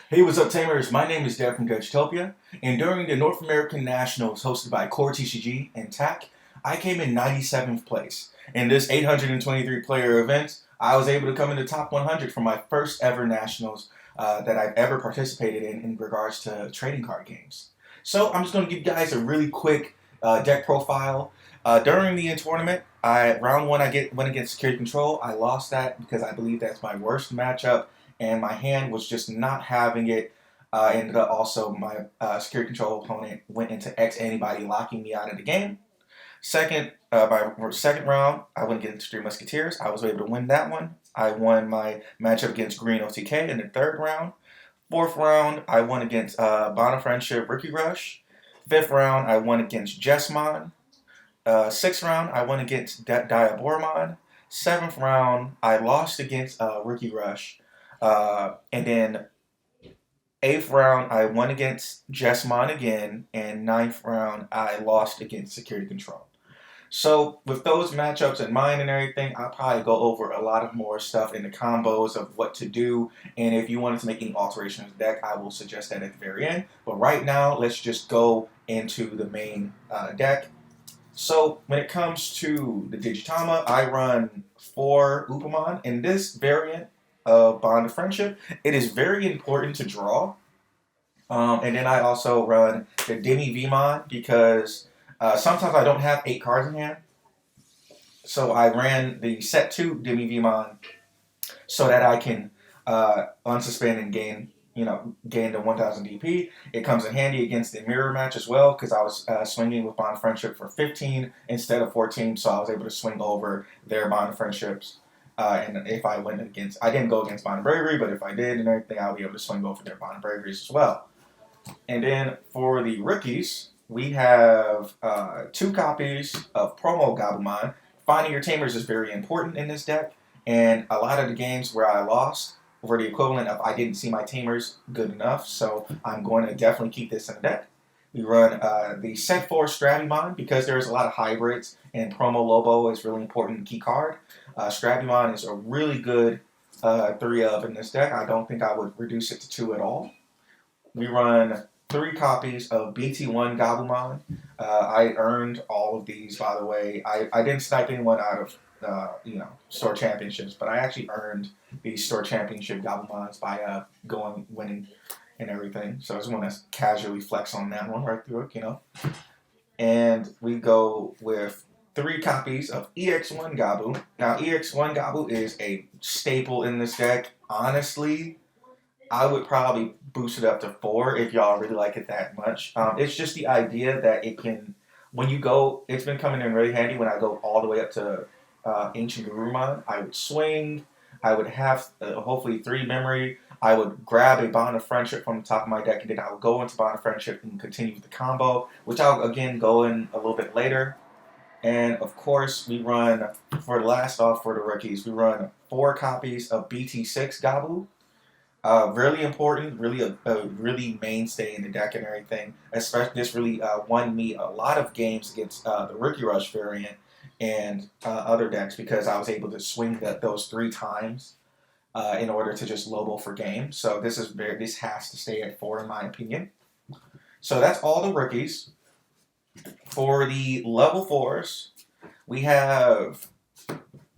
Hey, what's up, Tamers? My name is Dev from DevsUtopia, and during the North American Nationals hosted by Core TCG and TAK, I came in 97th place. In this 823 player event, I was able to come in the top 100 for my first ever Nationals that I've ever participated in regards to trading card games. So I'm just going to give you guys a really quick deck profile. During the tournament, round one went against Security Control. I lost that because I believe that's my worst matchup and my hand was just not having it. And also, my security control opponent went into X antibody, locking me out of the game. My second round, I went against Three Musketeers. I was able to win that one. I won my matchup against Green OTK in the third round. Fourth round, I won against Bond of Friendship Ricky Rush. Fifth round, I won against Jessmon. Sixth round, I won against Diabormon. Seventh round, I lost against Ricky Rush. And then eighth round, I won against Jessmon again, and ninth round, I lost against Security Control. So with those matchups in mind and everything, I'll probably go over a lot of more stuff in the combos of what to do. And if you wanted to make any alterations to the deck, I will suggest that at the very end. But right now, let's just go into the main deck. So when it comes to the Digitama, I run 4 Upamon. In this variant of Bond of Friendship, it is very important to draw. And then I also run the Demi Vmon because sometimes I don't have 8 cards in hand. So I ran the set 2 Demi Vmon so that I can unsuspend and gain the 1000 DP. It comes in handy against the mirror match as well because I was swinging with Bond of Friendship for 15 instead of 14, so I was able to swing over their Bond of Friendships. And if I went against, I didn't go against Bond of Bravery, but if I did and everything, I'll be able to swing over their Bond of Braveries as well. And then for the rookies, we have 2 copies of Promo Gabumon. Finding your tamers is very important in this deck, and a lot of the games where I lost were the equivalent of I didn't see my tamers good enough, so I'm going to definitely keep this in the deck. We run the set 4 Strabimon because there's a lot of hybrids, and Promo Lobo is really important key card. Strabimon is a really good 3 of in this deck. I don't think I would reduce it to 2 at all. We run 3 copies of BT1 Gabumon. I earned all of these, by the way. I didn't snipe anyone out of store championships, but I actually earned these store championship Gabumons by winning and everything. So I just want to casually flex on that one right through it, And we go with 3 copies of EX1 Gabu. Now, EX1 Gabu is a staple in this deck. Honestly, I would probably boost it up to 4 if y'all really like it that much. It's just the idea that it can, when you go, it's been coming in really handy when I go all the way up to Ancient Garurumon. I would swing, I would have hopefully 3 memory, I would grab a Bond of Friendship from the top of my deck, and then I would go into Bond of Friendship and continue with the combo, which I'll again go in a little bit later. And of course, we run, for the last off for the rookies, we run 4 copies of BT6 Gabu. Really important, really a really mainstay in the deck and everything. Especially this really won me a lot of games against the Rookie Rush variant and other decks because I was able to swing those 3 times in order to just Lobo for game. So this has to stay at 4 in my opinion. So that's all the rookies. For the level 4s, we have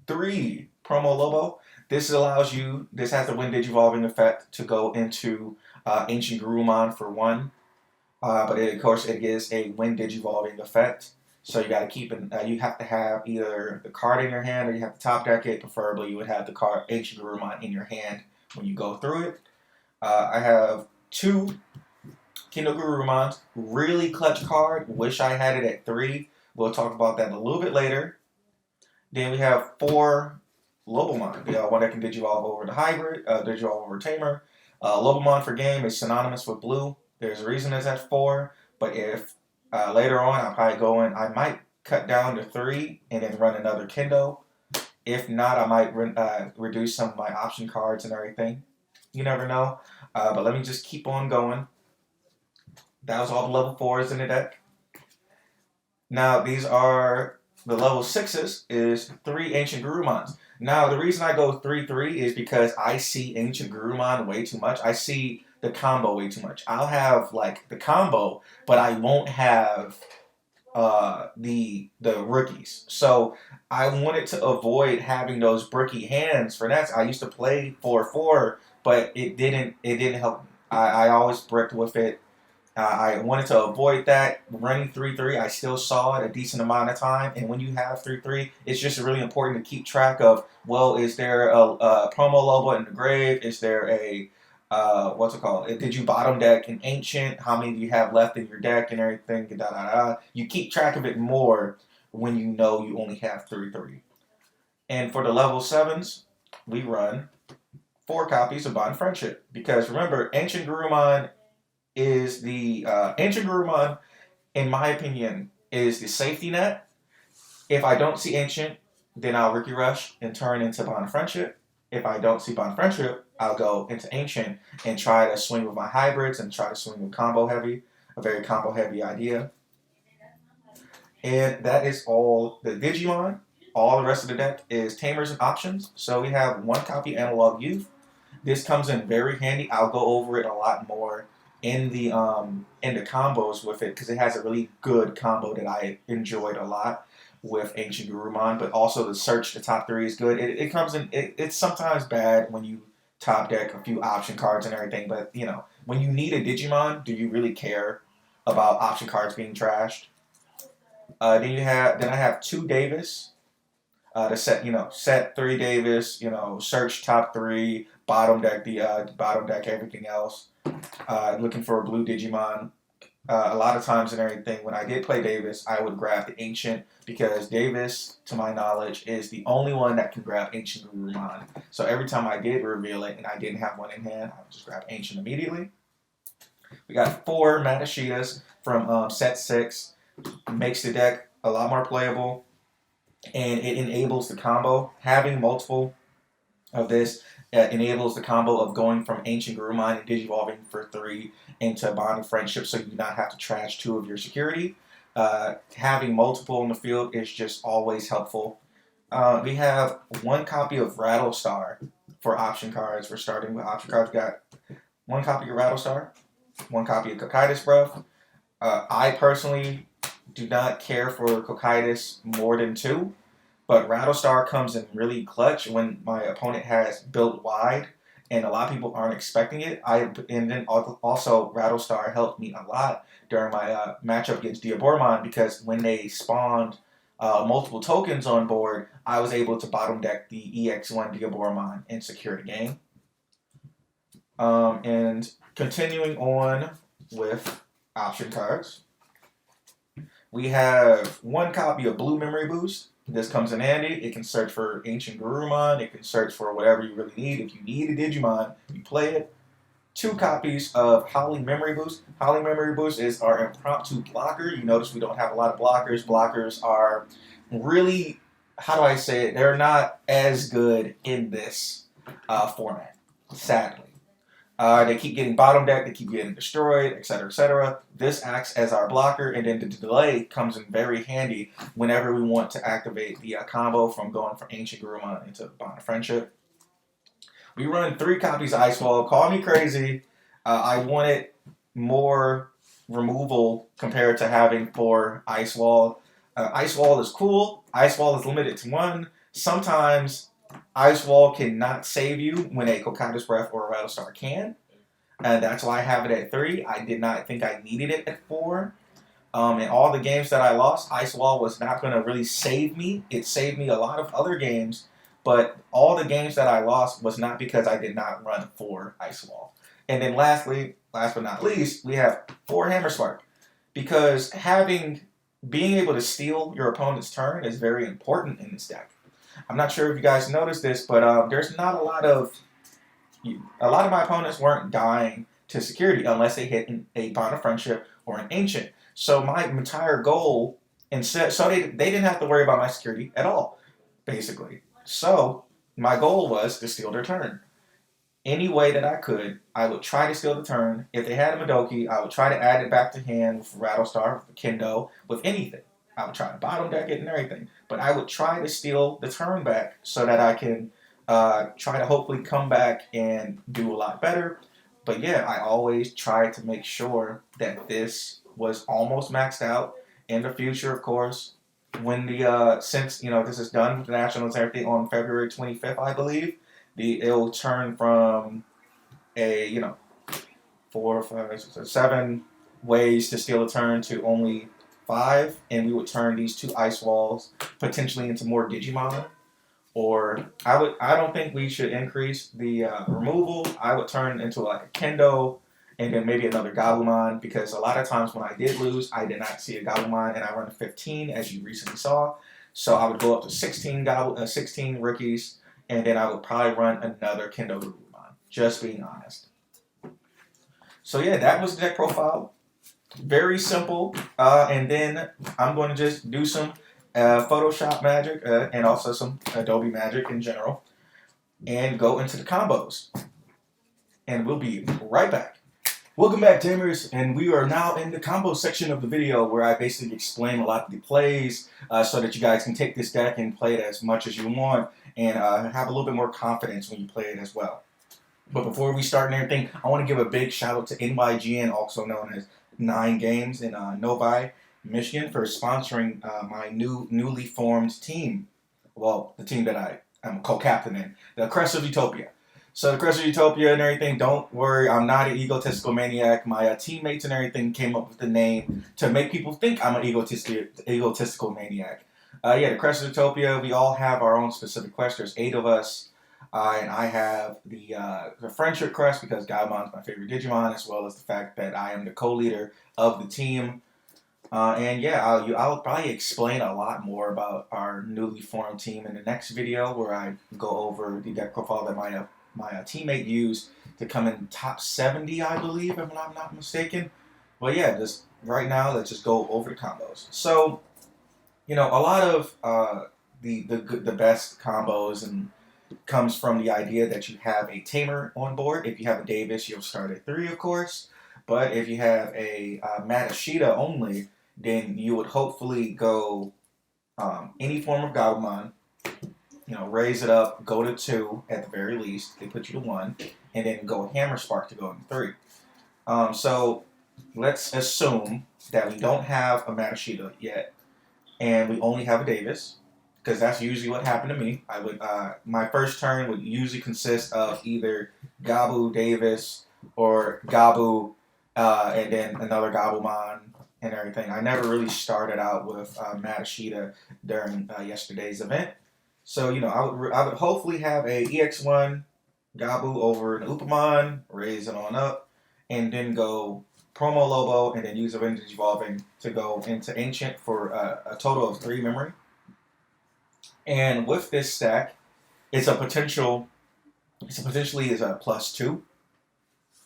3 Promo Lobo. This has the Wind Digivolving effect to go into Ancient Garurumon for 1. But of course it is a Wind Digivolving effect. So you got to keep it, you have to have either the card in your hand or you have to top deck it. Preferably you would have the card Ancient Garurumon in your hand when you go through it. I have 2 Kendo Garurumons. Really clutch card. Wish I had it at 3. We'll talk about that a little bit later. Then we have 4 Lobomon, one that can Digivolve over the hybrid, Digivolve over Tamer. Lobomon for game is synonymous with blue. There's a reason it's at 4, but if later on I'll probably go in, I might cut down to 3 and then run another Kendo. If not, I might reduce some of my option cards and everything. You never know. But let me just keep on going. That was all the level 4s in the deck. Now these are the level 6s is 3 Ancient Garurumons. Now, the reason I go 3-3 is because I see Ancient Garurumon way too much. I see the combo way too much. I'll have like the combo, but I won't have the rookies. So I wanted to avoid having those brookie hands for that. I used to play 4-4, but it didn't help. I always bricked with it. I wanted to avoid that. Running 3-3, I still saw it a decent amount of time. And when you have 3-3, it's just really important to keep track of, well, is there a promo logo in the grave? Is there a, what's it called? Did you bottom deck an ancient? How many do you have left in your deck and everything? Da, da, da. You keep track of it more when you know you only have 3-3. And for the level 7s, we run 4 copies of Bond Friendship. Because remember, Ancient Gurumon is the Ancient Gurumon, in my opinion, is the safety net. If I don't see Ancient, then I'll Rookie Rush and turn into Bond Friendship. If I don't see Bond Friendship, I'll go into Ancient and try to swing with my hybrids and try to swing with combo heavy, a very combo heavy idea. And that is all the Digimon. All the rest of the deck is Tamers and Options. So we have 1 copy Analog Youth. This comes in very handy. I'll go over it a lot more in the combos with it because it has a really good combo that I enjoyed a lot with Ancient Gurumon, but also the search the top 3 is good. It comes in. It's sometimes bad when you top deck a few option cards and everything, but you know when you need a Digimon, do you really care about option cards being trashed? Then I have 2 Davis. To set 3 Davis, search top 3, bottom deck everything else. Looking for a blue Digimon. A lot of times and everything, when I did play Davis, I would grab the Ancient because Davis, to my knowledge, is the only one that can grab Ancient Gurumon. So every time I did reveal it and I didn't have one in hand, I would just grab Ancient immediately. We got 4 Matashitas from set 6. Makes the deck a lot more playable. And it enables the combo. Having multiple of this enables the combo of going from Ancient Gurumon and Digivolving for 3 into Bond of Friendship so you do not have to trash 2 of your security. Having multiple in the field is just always helpful. We have 1 copy of Rattlestar for option cards. We're starting with option cards. We got 1 copy of Rattlestar, 1 copy of Cocytus Breath. I personally do not care for Cocytus more than 2, but Rattlestar comes in really clutch when my opponent has built wide and a lot of people aren't expecting it. And then also Rattlestar helped me a lot during my matchup against Diabormon because when they spawned multiple tokens on board, I was able to bottom deck the EX1 Diabormon and secure the game. And continuing on with option cards. We have 1 copy of Blue Memory Boost. This comes in handy. It can search for Ancient Gurumon. It can search for whatever you really need. If you need a Digimon, you play it. 2 copies of Holly Memory Boost. Holly Memory Boost is our impromptu blocker. You notice we don't have a lot of blockers. Blockers are really, how do I say it? They're not as good in this format, sadly. They keep getting bottom decked, they keep getting destroyed, etc., etc. This acts as our blocker, and then the delay comes in very handy whenever we want to activate the combo from going from Ancient Gurumon into Bond of Friendship. We run 3 copies of Ice Wall. Call me crazy. I wanted more removal compared to having 4 Ice Wall. Ice Wall is cool. Ice Wall is limited to 1. Sometimes Ice Wall cannot save you when a Cocytus Breath or a Rattlestar can. And that's why I have it at 3. I did not think I needed it at 4. In all the games that I lost, Ice Wall was not going to really save me. It saved me a lot of other games. But all the games that I lost was not because I did not run 4 Ice Wall. And then lastly, last but not least, we have 4 Hammer Spark. Because being able to steal your opponent's turn is very important in this deck. I'm not sure if you guys noticed this, but there's not a lot of my opponents weren't dying to security unless they hit a Bond of Friendship or an Ancient. So my entire goal, so they didn't have to worry about my security at all, basically. So my goal was to steal their turn. Any way that I could, I would try to steal the turn. If they had a Madoki, I would try to add it back to hand with Rattlestar, with Kendo, with anything. I would try to bottom deck it and everything. But I would try to steal the turn back so that I can try to hopefully come back and do a lot better. But yeah, I always try to make sure that this was almost maxed out. In the future, of course, when the since this is done with the nationals and everything on February 25th, I believe, it'll turn from a 4, 5, 6, 7 ways to steal a turn to only 5, and we would turn these 2 ice walls potentially into more Digimon. Or I don't think we should increase the removal. I would turn into like a Kendo and then maybe another Gabumon, because a lot of times when I did lose, I did not see a Gabumon, and I run a 15 as you recently saw. So I would go up to 16 rookies, and then I would probably run another Kendo Gabumon, just being honest. So yeah, that was the deck profile. Very simple. And then I'm going to just do some Photoshop magic and also some Adobe magic in general, and go into the combos. And we'll be right back. Welcome back, Tamers, and we are now in the combo section of the video where I basically explain a lot of the plays so that you guys can take this deck and play it as much as you want, and have a little bit more confidence when you play it as well. But before we start and everything, I want to give a big shout out to NYGN, also known as 9 Games in Novi, Michigan, for sponsoring my newly formed team. Well, the team that I am co-captain in, the Crest of Utopia. So the Crest of Utopia and everything, don't worry, I'm not an egotistical maniac. My teammates and everything came up with the name to make people think I'm an egotistical maniac. Yeah, the Crest of Utopia, we all have our own specific quest. There's 8 of us. And I have the friendship crest because Gaimon's my favorite Digimon, as well as the fact that I am the co-leader of the team. And yeah, I'll probably explain a lot more about our newly formed team in the next video, where I go over the deck profile that my teammate used to come in top 70, I believe, if I'm not mistaken. But yeah, just right now, let's just go over the combos. So, a lot of the best combos and comes from the idea that you have a tamer on board. If you have a Davis, you'll start at 3, of course. But if you have a Matashita only, then you would hopefully go any form of Gabumon, raise it up, go to 2 at the very least. They put you to 1, and then go Hammer Spark to go into 3. So let's assume that we don't have a Matashita yet, and we only have a Davis, because that's usually what happened to me. I would my first turn would usually consist of either Gabu Davis or Gabu and then another Gabumon and everything. I never really started out with Matashita during yesterday's event. So, I would hopefully have a EX1 Gabu over an Upamon, raise it on up, and then go Promo Lobo, and then use a Vintage Evolving to go into Ancient for a total of 3 memory. And with this stack, it's potentially is a +2.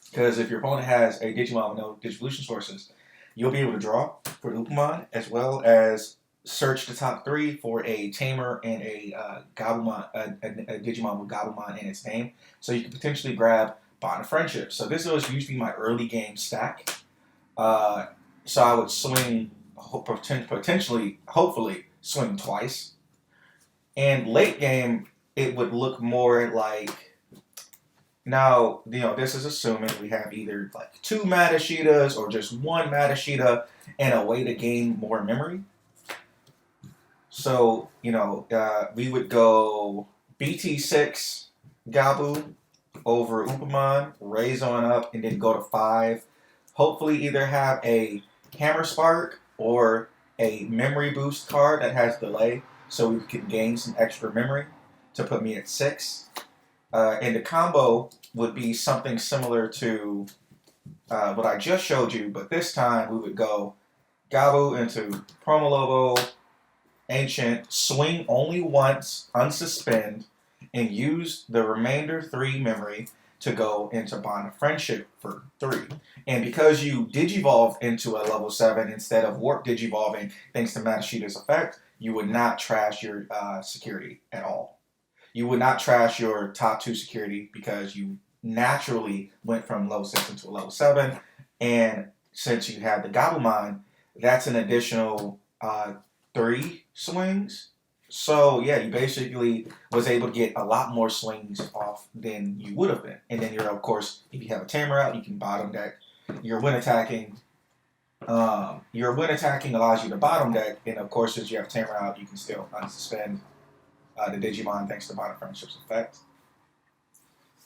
Because if your opponent has a Digimon with no Digivolution sources, you'll be able to draw for Upamon, as well as search the top 3 for a Tamer and a Gabumon, a Digimon with Gabumon in its name. So you can potentially grab Bond of Friendship. So this was usually my early game stack. So I would swing, hopefully swing twice. And late game, it would look more like, now, this is assuming we have either like 2 Matashitas or just 1 Matashita and a way to gain more memory. So, we would go BT6 Gabu over Upamon, raise on up, and then go to 5. Hopefully either have a Hammer Spark or a memory boost card that has delay, so we can gain some extra memory to put me at 6. And the combo would be something similar to what I just showed you, but this time we would go Gabu into Promo Lobo, Ancient, swing only once, unsuspend, and use the remainder 3 memory to go into Bond of Friendship for 3. And because you Digivolve into a level 7 instead of Warp Digivolving, thanks to Matashita's effect, you would not trash your security at all. You would not trash your top 2 security because you naturally went from level 6 into a level 7. And since you have the Gabumon, that's an additional 3 swings. So yeah, you basically was able to get a lot more swings off than you would have been. And then you're, of course, if you have a tamer out, you can bottom deck. Your win attacking. Your win attacking allows you to bottom deck, and of course, since you have tamer out, you can still unsuspend the Digimon thanks to Bottom Friendship's effect.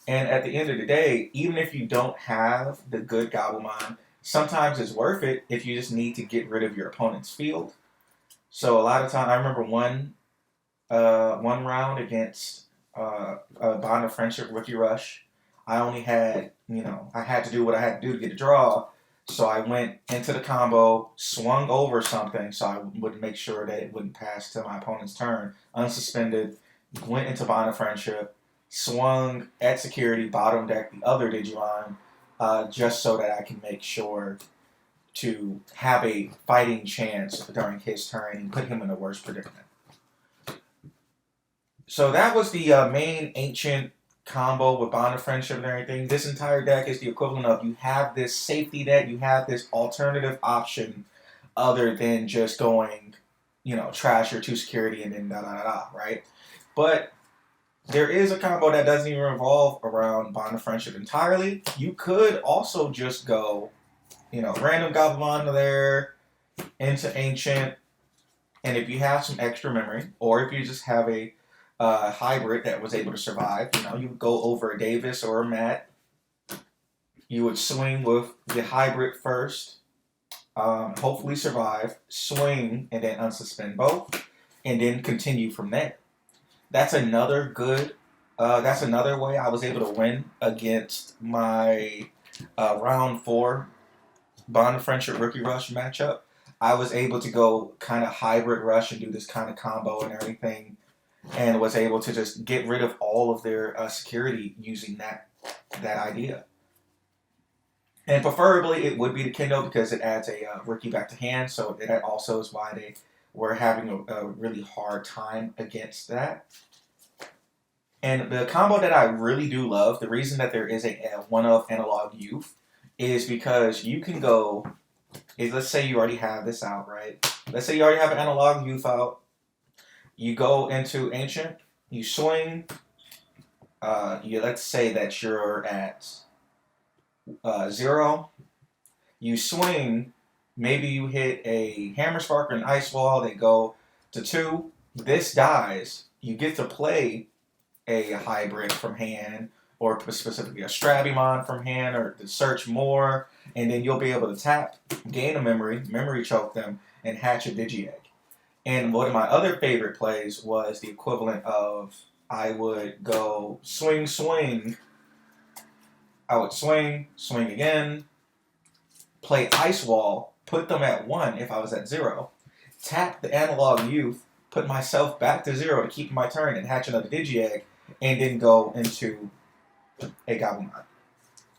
And at the end of the day, even if you don't have the good Gabumon, sometimes it's worth it if you just need to get rid of your opponent's field. So a lot of time, I remember one round against Bond of Friendship Rookie Rush. I only had, I had to do what I had to do to get a draw. So I went into the combo, swung over something so I would make sure that it wouldn't pass to my opponent's turn. Unsuspended, went into Bond of Friendship, swung at security, bottom deck the other Digimon, just so that I can make sure to have a fighting chance during his turn and put him in a worse predicament. So that was the main ancient combo with Bond of Friendship and everything. This entire deck is the equivalent of you have this safety net, you have this alternative option other than just going, trash your 2 security and then right? But there is a combo that doesn't even revolve around Bond of Friendship entirely. You could also just go, random Gabumon there into Ancient, and if you have some extra memory, or if you just have a hybrid that was able to survive, you would go over a Davis or a Matt. You would swing with the hybrid first, hopefully survive, swing, and then unsuspend both, and then continue from there. That's another good. That's another way I was able to win against my round 4 Bond of Friendship Rookie Rush matchup. I was able to go kind of hybrid rush and do this kind of combo and everything, and was able to just get rid of all of their security using that idea. And preferably it would be the Kendo because it adds a rookie back to hand, so that also is why they were having a really hard time against that. And the combo that I really do love, the reason that there is a one-of Analog Youth, is because you can go, let's say you already have this out, right? Let's say you already have an Analog Youth out. You go into Ancient, you swing, let's say that you're at 0. You swing, maybe you hit a Hammer Spark or an Ice Wall, they go to 2. This dies. You get to play a hybrid from hand, or specifically a Strabimon from hand, or to search more, and then you'll be able to tap, gain a memory choke them, and hatch a Digi-Egg. And one of my other favorite plays was the equivalent of I would go swing. I would swing again, play Ice Wall, put them at 1 if I was at 0, tap the Analog Youth, put myself back to 0 to keep my turn and hatch another Digi-Egg, and then go into a Gabumon.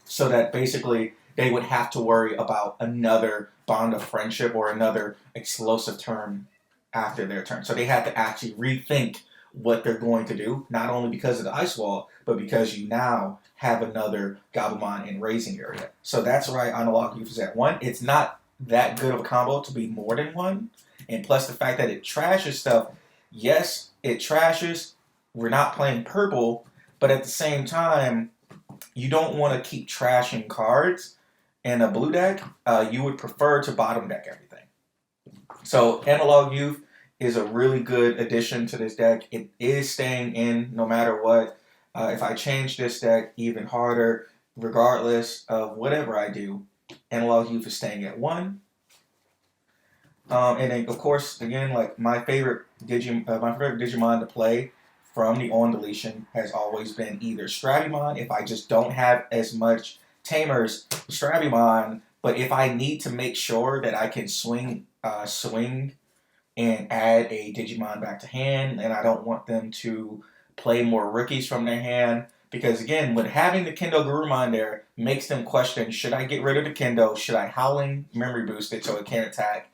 So that basically they would have to worry about another Bond of Friendship or another explosive turn after their turn. So they had to actually rethink what they're going to do, not only because of the Ice Wall, but because you now have another Gabumon in raising area. So that's why Analog Youth is at 1. It's not that good of a combo to be more than 1. And plus the fact that it trashes stuff. Yes, it trashes. We're not playing purple, but at the same time, you don't want to keep trashing cards in a blue deck. You would prefer to bottom deck everything. So Analog Youth is a really good addition to this deck. It is staying in no matter what. If I change this deck even harder, regardless of whatever I do, Analog Youth is staying at 1. And then, of course, again, like my favorite Digimon to play from the on deletion has always been either Strabimon, if I just don't have as much tamers, Strabimon, but if I need to make sure that I can swing and add a Digimon back to hand, and I don't want them to play more rookies from their hand, because again, with having the Kendo Garurumon there makes them question, should I get rid of the Kendo? Should I Howling Memory Boost it so it can't attack?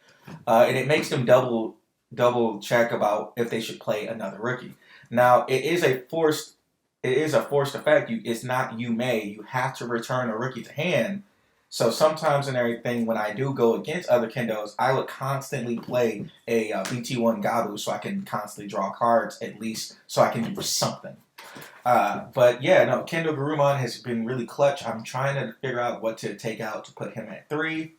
And it makes them double check about if they should play another rookie. Now, it is a forced effect. It's not you may. You have to return a rookie to hand. So sometimes and everything, when I do go against other Kendos, I would constantly play a BT1 Gabu so I can constantly draw cards, at least so I can do something. But yeah, no, Kendo Garurumon has been really clutch. I'm trying to figure out what to take out to put him at 3.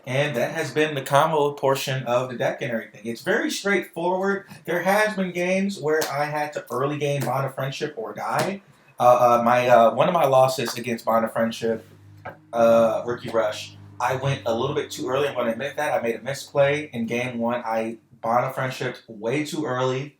And that has been the combo portion of the deck and everything. It's very straightforward. There has been games where I had to early game Bond of Friendship or die. One of my losses against Bond of Friendship, Rookie Rush, I went a little bit too early. I'm going to admit that. I made a misplay in game 1. I Bond of Friendship way too early.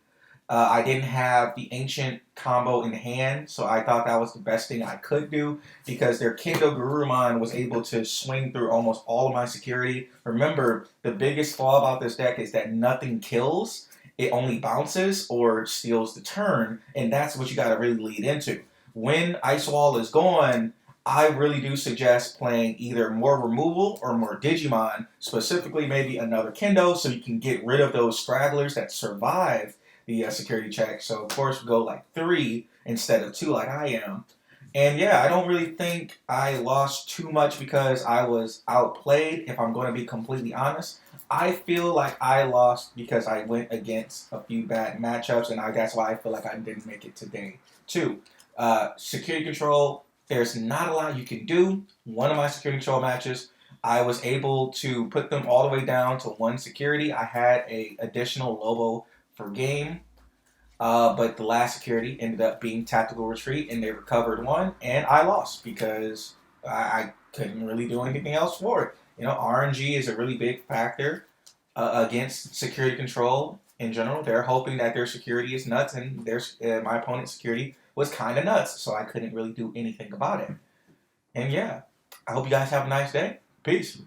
I didn't have the Ancient combo in hand, so I thought that was the best thing I could do because their Kendo Garurumon was able to swing through almost all of my security. Remember, the biggest flaw about this deck is that nothing kills. It only bounces or steals the turn, and that's what you got to really lead into. When Ice Wall is gone, I really do suggest playing either more removal or more Digimon, specifically maybe another Kendo, so you can get rid of those stragglers that survive the security check. So of course we go like 3 instead of 2 like I am. And yeah, I don't really think I lost too much because I was outplayed, if I'm going to be completely honest. I feel like I lost because I went against a few bad matchups, and that's why I feel like I didn't make it today too. Security control, there's not a lot you can do. One of my security control matches, I was able to put them all the way down to 1 security. I had a additional Lobo for game, but the last security ended up being Tactical Retreat, and they recovered 1, and I lost because I couldn't really do anything else for it. RNG is a really big factor against security control in general. They're hoping that their security is nuts, and my opponent's security was kind of nuts, so I couldn't really do anything about it. And yeah, I hope you guys have a nice day. Peace.